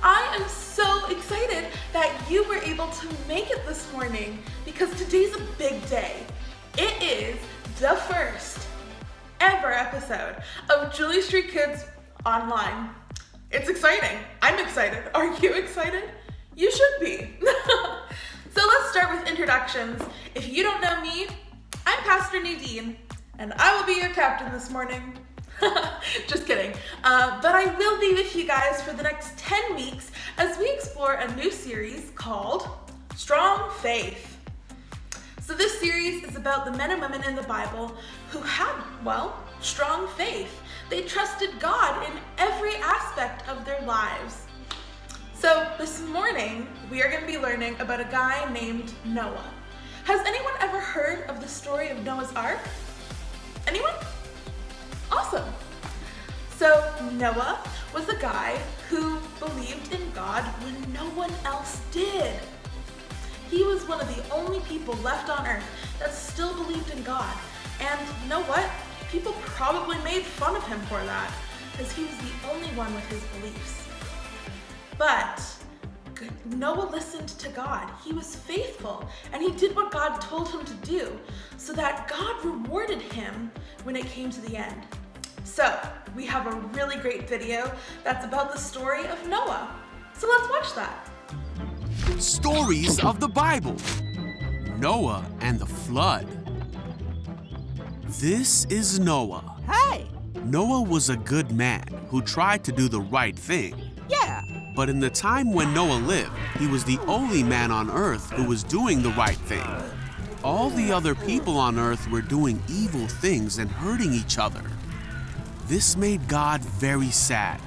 I am so excited that you were able to make it this morning because today's a big day. It is the first ever episode of Julie Street Kids Online. It's exciting. I'm excited. Are you excited? You should be. So let's start with introductions. If you don't know me, I'm Pastor Nadine, and I will be your captain this morning. Just kidding. But I will be with you guys for the next 10 weeks as we explore a new series called Strong Faith. So this series is about the men and women in the Bible who had, strong faith. They trusted God in every aspect of their lives. So this morning, we are going to be learning about a guy named Noah. Has anyone ever heard of the story of Noah's Ark? Anyone? Awesome. So Noah was a guy who believed in God when no one else did. He was one of the only people left on earth that still believed in God. And you know what? People probably made fun of him for that because he was the only one with his beliefs. But Noah listened to God. He was faithful and he did what God told him to do so that God rewarded him when it came to the end. So we have a really great video that's about the story of Noah. So let's watch that. Stories of the Bible. Noah and the flood. This is Noah. Hey! Noah was a good man who tried to do the right thing. Yeah! But in the time when Noah lived, he was the only man on earth who was doing the right thing. All the other people on earth were doing evil things and hurting each other. This made God very sad.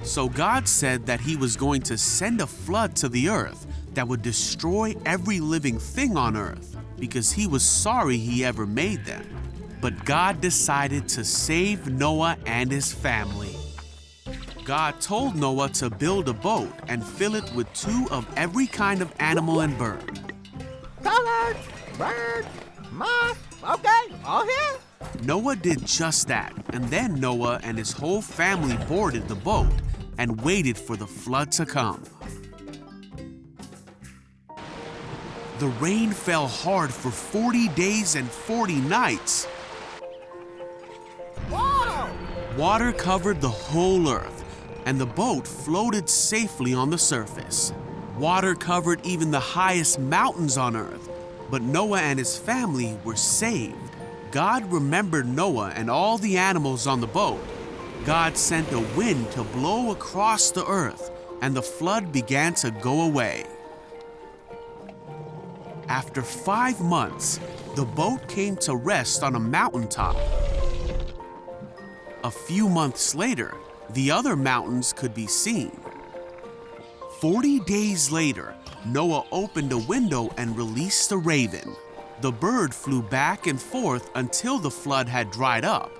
So God said that he was going to send a flood to the earth that would destroy every living thing on earth because he was sorry he ever made them. But God decided to save Noah and his family. God told Noah to build a boat and fill it with 2 of every kind of animal and bird. Colors, birds, moss, okay, all here? Noah did just that, and then Noah and his whole family boarded the boat and waited for the flood to come. The rain fell hard for 40 days and 40 nights. Whoa! Water covered the whole earth, and the boat floated safely on the surface. Water covered even the highest mountains on earth, but Noah and his family were saved. God remembered Noah and all the animals on the boat. God sent a wind to blow across the earth, and the flood began to go away. After 5 months, the boat came to rest on a mountaintop. A few months later, the other mountains could be seen. 40 days later, Noah opened a window and released a raven. The bird flew back and forth until the flood had dried up.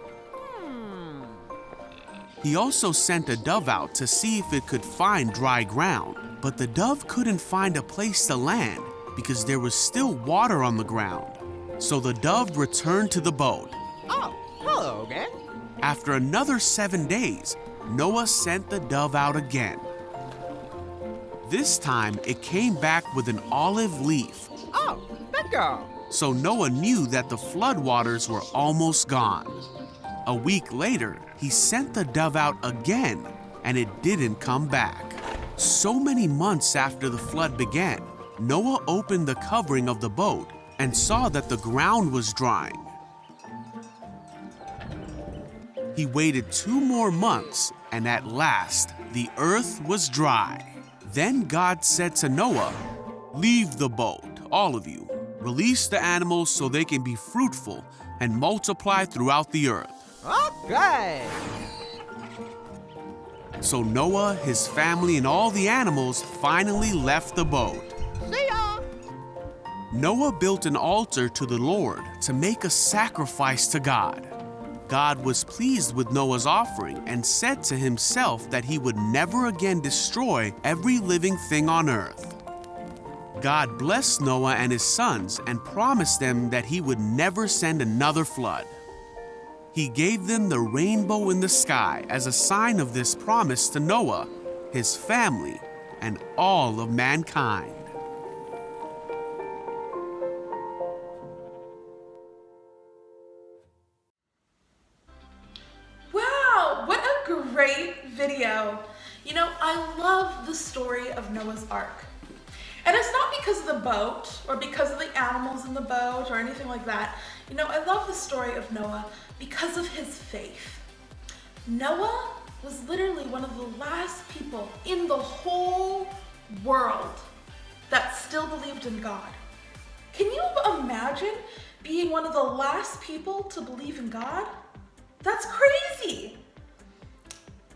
He also sent a dove out to see if it could find dry ground, but the dove couldn't find a place to land because there was still water on the ground. So the dove returned to the boat. Oh, hello again. After another 7 days, Noah sent the dove out again. This time, it came back with an olive leaf. Oh, bingo! So Noah knew that the floodwaters were almost gone. A week later, he sent the dove out again, and it didn't come back. So many months after the flood began, Noah opened the covering of the boat and saw that the ground was drying. He waited 2 more months, and at last, the earth was dry. Then God said to Noah, "Leave the boat, all of you. Release the animals so they can be fruitful and multiply throughout the earth." Okay! So Noah, his family, and all the animals finally left the boat. See ya! Noah built an altar to the Lord to make a sacrifice to God. God was pleased with Noah's offering and said to himself that he would never again destroy every living thing on earth. God blessed Noah and his sons and promised them that he would never send another flood. He gave them the rainbow in the sky as a sign of this promise to Noah, his family, and all of mankind. Wow, what a great video. You know, I love the story of Noah's Ark. And it's not because of the boat or because of the animals in the boat or anything like that. You know, I love the story of Noah because of his faith. Noah was literally one of the last people in the whole world that still believed in God. Can you imagine being one of the last people to believe in God? That's crazy.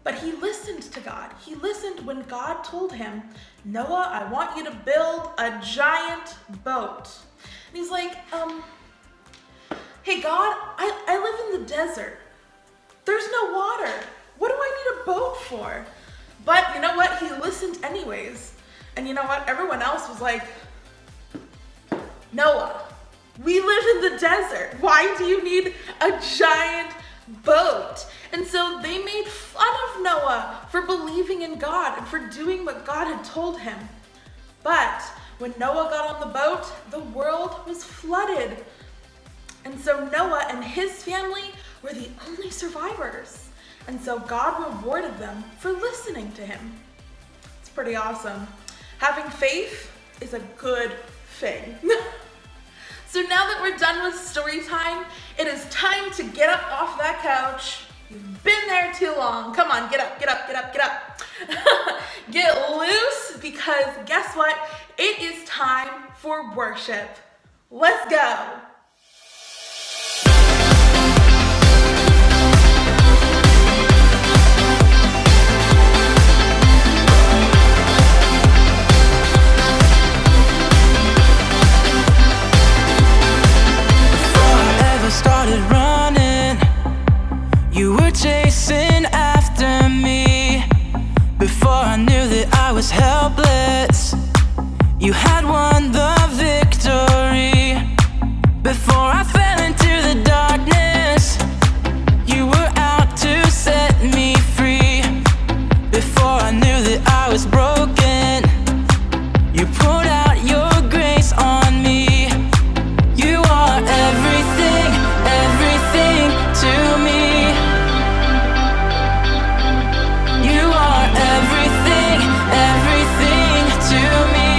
But he listened to God. He listened when God told him, Noah, I want you to build a giant boat. And he's like, hey God, I live in the desert. There's no water. What do I need a boat for? But you know what? He listened anyways. And you know what? Everyone else was like, Noah, we live in the desert. Why do you need a giant boat? And so they made fun of Noah for believing in God and for doing what God had told him. But when Noah got on the boat, the world was flooded. And so Noah and his family were the only survivors. And so God rewarded them for listening to him. It's pretty awesome. Having faith is a good thing. So now that we're done with story time, it is time to get up off that couch. You've been there too long. Come on, get up, get up, get up, get up. Get loose, because guess what? It is time for worship. Let's go. Started running, you were chasing after me. Before I knew that I was helpless, you had won the victory. Before I fell into the darkness, you were out to set me free. Before I knew that I was broken, you poured out your grace on me. You are everything, everything to me. You are everything, everything to me.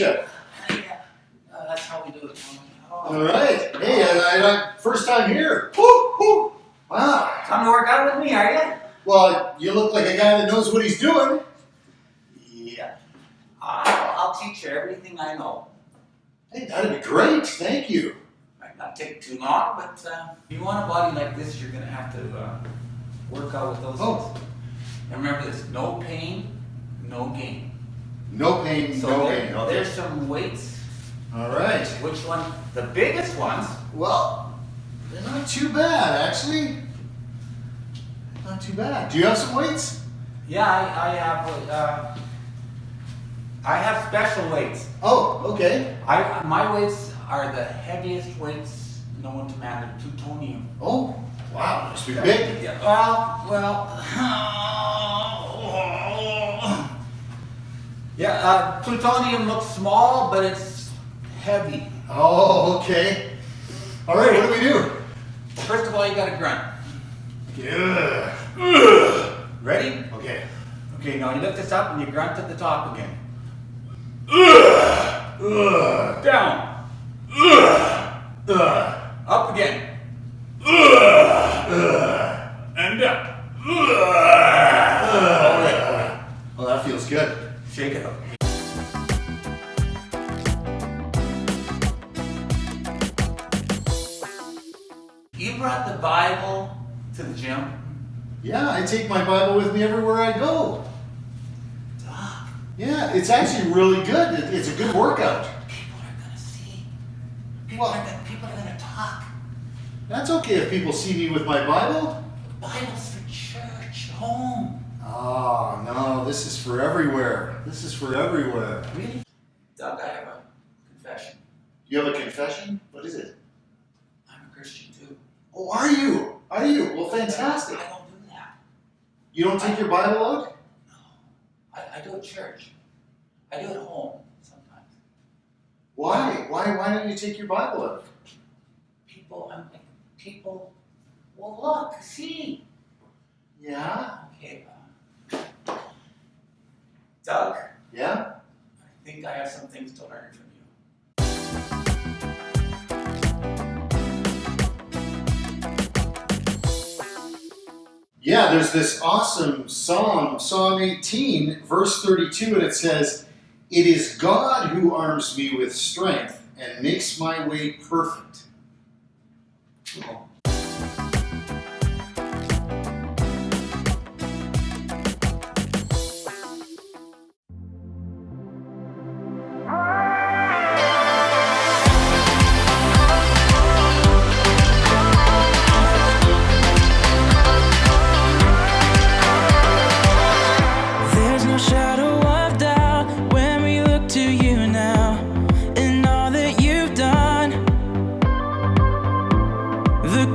you. Yeah, that's how we do it. All right. Hey, I first time here. Woo, woo. Wow. Come to work out with me, are you? Well, you look like a guy that knows what he's doing. Yeah. I'll teach you everything I know. Hey, that'd be great. Thank you. Might not take too long, but if you want a body like this, you're going to have to work out with those Oh. things. And remember this, no pain, no gain. No pain, So no there- gain. Okay. there's some weights. All right. Which one? The biggest ones. Well, they're not too bad, actually. Not too bad. Do you have some weights? Yeah, I have special weights. Oh, okay. My weights are the heaviest weights known to man. They're plutonium. Oh, wow. Must be big. Yeah, well. Yeah, plutonium looks small, but it's heavy. Oh, okay. All right, what do we do? First of all, you gotta grunt. Yeah. Ready? Okay. Okay, now you lift this up and you grunt at the top again. Down. Up again. And up. Okay. Well, that feels good. Shake it up. You brought the Bible to the gym? Yeah, I take my Bible with me everywhere I go. Doc, Yeah, it's actually really good. It's a good workout. people are gonna see. Well- People are gonna talk. That's okay if people see me with my Bible. The Bible's for church, home. Oh, no, this is for everywhere. This is for everywhere. Really? Doug, I have a confession. You have a confession? What is it? I'm a Christian too. Oh, are you? Are you? Well, fantastic. I don't do that. You don't take your Bible out? No. I do it at church. I do it at home sometimes. Why? Why don't you take your Bible out? People, well, look, see. Yeah? Okay, Doug, Yeah? I think I have some things to learn from you. Yeah, there's this awesome psalm, Psalm 18, verse 32, and it says, "It is God who arms me with strength and makes my way perfect." Cool. There's no shadow of doubt when we look to you now, and all that you've done. The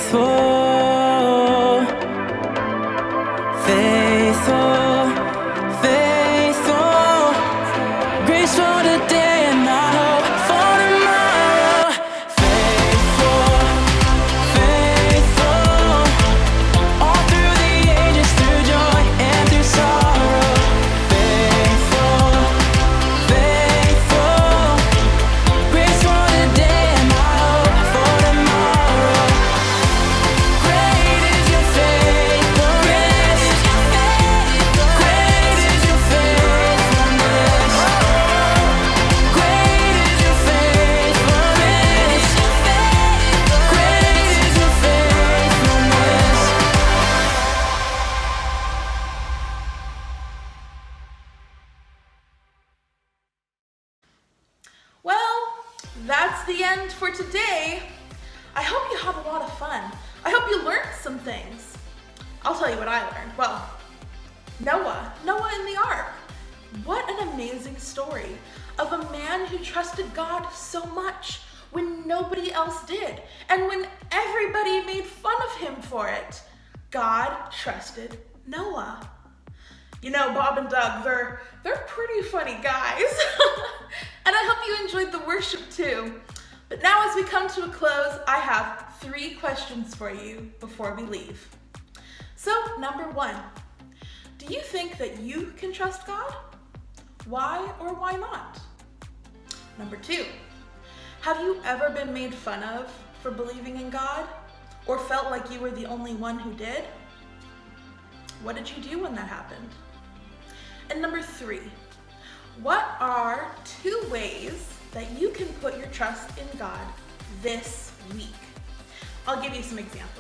faithful, faithful, faithful. Grace for today and my hope for tomorrow. Faithful, faithful. All through the ages, through joy and through sorrow. Faithful, faithful. Grace for today and my hope for tomorrow. Great is your faithfulness. Great is your faithfulness. Great is your faithfulness. Great is your faithfulness. Well, that's the end for today. I hope you had a lot of fun. I hope you learned some things. I'll tell you what I learned. Well, Noah in the ark. What an amazing story of a man who trusted God so much when nobody else did, and when everybody made fun of him for it. God trusted Noah. You know, Bob and Doug, they're pretty funny guys. And I hope you enjoyed the worship too. But now as we come to a close, I have 3 questions for you before we leave. So, number 1, do you think that you can trust God? Why or why not? Number 2, have you ever been made fun of for believing in God? Or felt like you were the only one who did? What did you do when that happened? And number 3, what are 2 ways that you can put your trust in God this week? I'll give you some examples.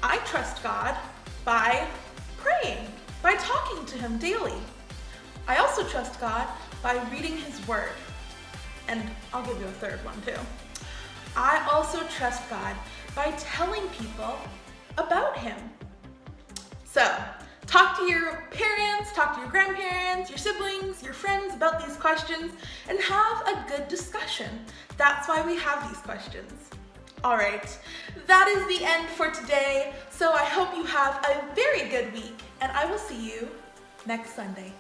I trust God by praying, by talking to Him daily. I also trust God by reading His Word. And I'll give you a third one too. I also trust God by telling people about Him. So, talk to your parents, talk to your grandparents, your siblings, your friends about these questions, and have a good discussion. That's why we have these questions. All right, that is the end for today. So I hope you have a very good week, and I will see you next Sunday.